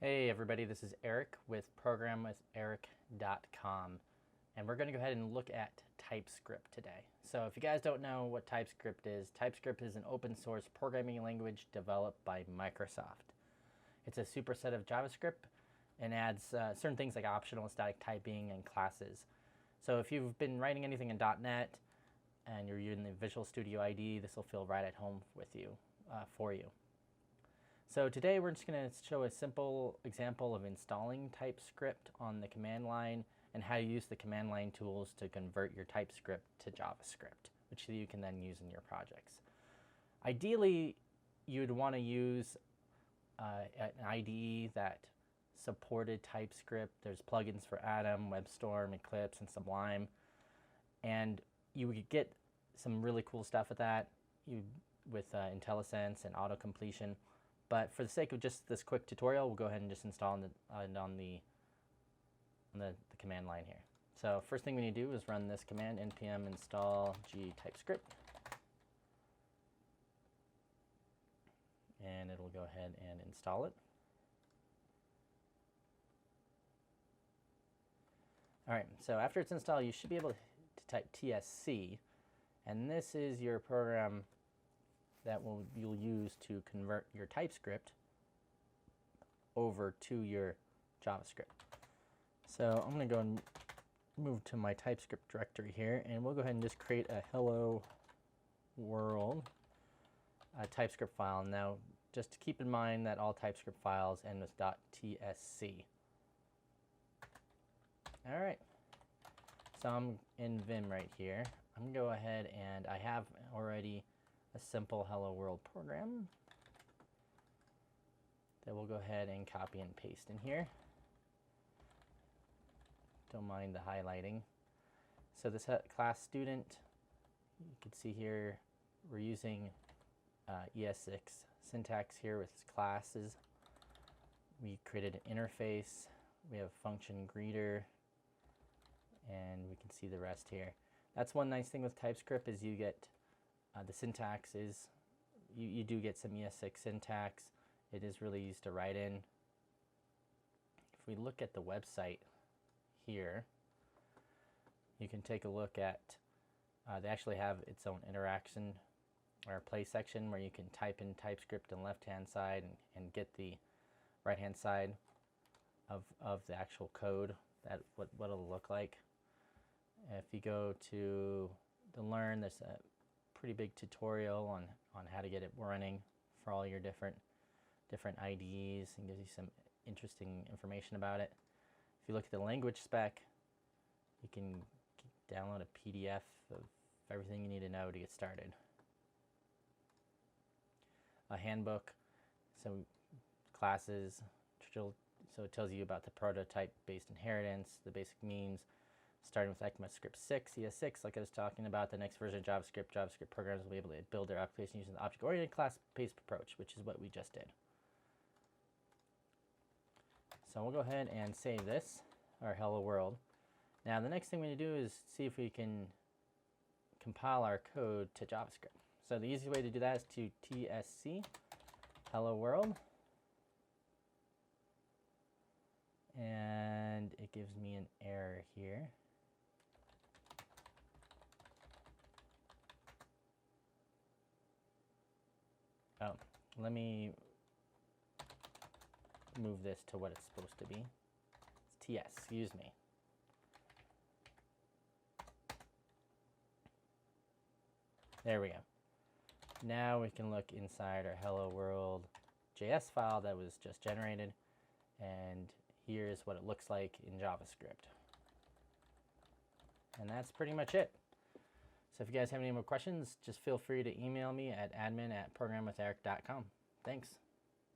Hey everybody, this is Eric with programwitheric.com, and we're going to go ahead and look at TypeScript today. So if you guys don't know what TypeScript is an open source programming language developed by Microsoft. It's a superset of JavaScript and adds certain things like optional static typing and classes. So if you've been writing anything in .NET and you're using the Visual Studio IDE, this will feel right at home with you, for you. So today we're just going to show a simple example of installing TypeScript on the command line and how to use the command line tools to convert your TypeScript to JavaScript, which you can then use in your projects. Ideally, you'd want to use an IDE that supported TypeScript. There's plugins for Atom, WebStorm, Eclipse, and Sublime, and you would get some really cool stuff with that with IntelliSense and auto-completion. But for the sake of just this quick tutorial, we'll go ahead and just install it on the command line here. So first thing we need to do is run this command, npm install g TypeScript. And it'll go ahead and install it. All right, so after it's installed, you should be able to type TSC. And this is your program that you'll use to convert your TypeScript over to your JavaScript. So I'm going to go and move to my TypeScript directory here, and we'll go ahead and just create a hello world TypeScript file. Now, just to keep in mind that all TypeScript files end with .tsc. All right, so I'm in Vim right here. I'm going to go ahead and I have already a simple hello world program that we'll go ahead and copy and paste in here. Don't mind the highlighting. So this class student, you can see here we're using ES6 syntax here with its classes. We created an interface. We have a function greeter, and we can see the rest here. That's one nice thing with TypeScript is you get the syntax is, you do get some ES6 syntax. It is really easy to write in. If we look at the website here, you can take a look at, they actually have its own interaction or play section where you can type in TypeScript on the left-hand side and get the right-hand side of the actual code, what it'll look like. If you go to the Learn, there's a pretty big tutorial on how to get it running for all your different IDEs and gives you some interesting information about it. If you look at the language spec, you can download a PDF of everything you need to know to get started. A handbook, so classes, so it tells you about the prototype-based inheritance, the basic means, starting with ECMAScript 6, ES6, like I was talking about. The next version of JavaScript programs will be able to build their application using the object-oriented class-based approach, which is what we just did. So we'll go ahead and save this, our hello world. Now the next thing we need to do is see if we can compile our code to JavaScript. So the easiest way to do that is to tsc hello world. And it gives me an error here. Oh, let me move this to what it's supposed to be. It's TS, excuse me. There we go. Now we can look inside our hello world JS file that was just generated, and here's what it looks like in JavaScript. And that's pretty much it. So if you guys have any more questions, just feel free to email me at admin@programwitheric.com. Thanks.